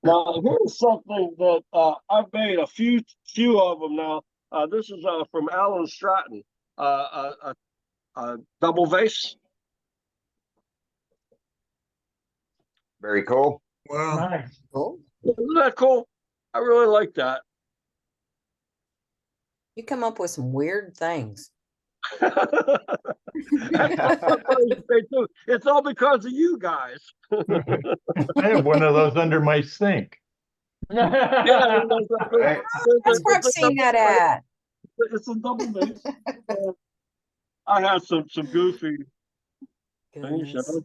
Now, here's something that I've made a few of them now. This is from Alan Stratton, a double vase. Very cool. Wow. Nice. Cool. Isn't that cool? I really like that. You come up with some weird things. It's all because of you guys. I have one of those under my sink. Yeah, Right. That's where I've seen that at. It's a double vase. I had some goofy things. Goodness.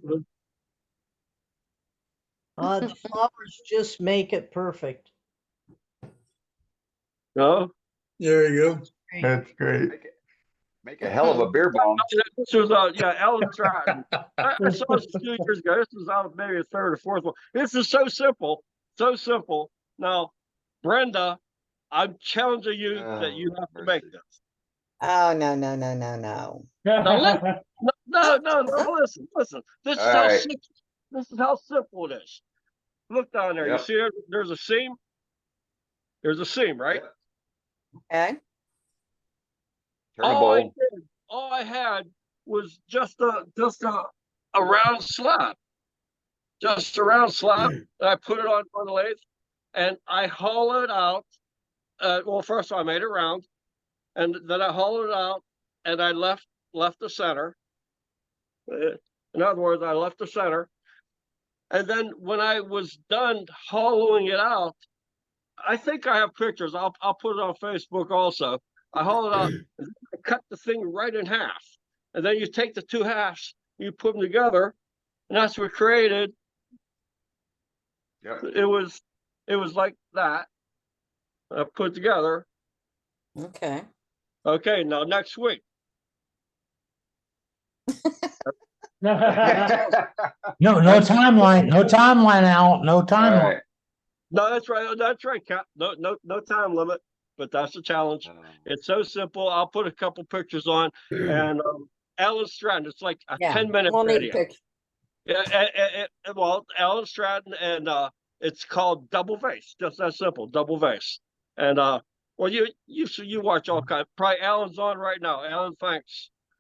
The flowers just make it perfect. No, There you go. That's great. Make a hell of a beer bong. this was Ellen Stratton. I saw this a few years ago. This was out maybe a third or fourth one. This is so simple, so simple. Now, Brenda, I'm challenging you that you have to make this. Oh, no. Now, no, listen. This is All how right. simple. This is how simple it is. Look down there. Yep. You see there's a seam. There's a seam, right? Yep. Okay. Turn a bowl. All I had was just a round slab. Just a round slab. And I put it on the lathe and I hollowed out. Well, first I made it round, and then I hollowed it out and I left the center. In other words, I left the center. And then when I was done hollowing it out, I think I have pictures. I'll put it on Facebook also. I hollowed out, and I cut the thing right in half. And then you take the two halves, you put them together, and that's what created. Yep. It was like that. I put together. Okay. Okay, now next week. No timeline. No timeline, Al. No All timeline. right. No, that's right. That's right, Cap. No time limit, but that's the challenge. It's so simple. I'll put a couple pictures on, and Alan Stratton. It's like a 10-minute we'll need a video. picture. Yeah, well, Alan Stratton, and it's called Double Vase. Just that simple, Double Vase. And well, you watch all kinds. Probably Alan's on right now. Alan, thanks.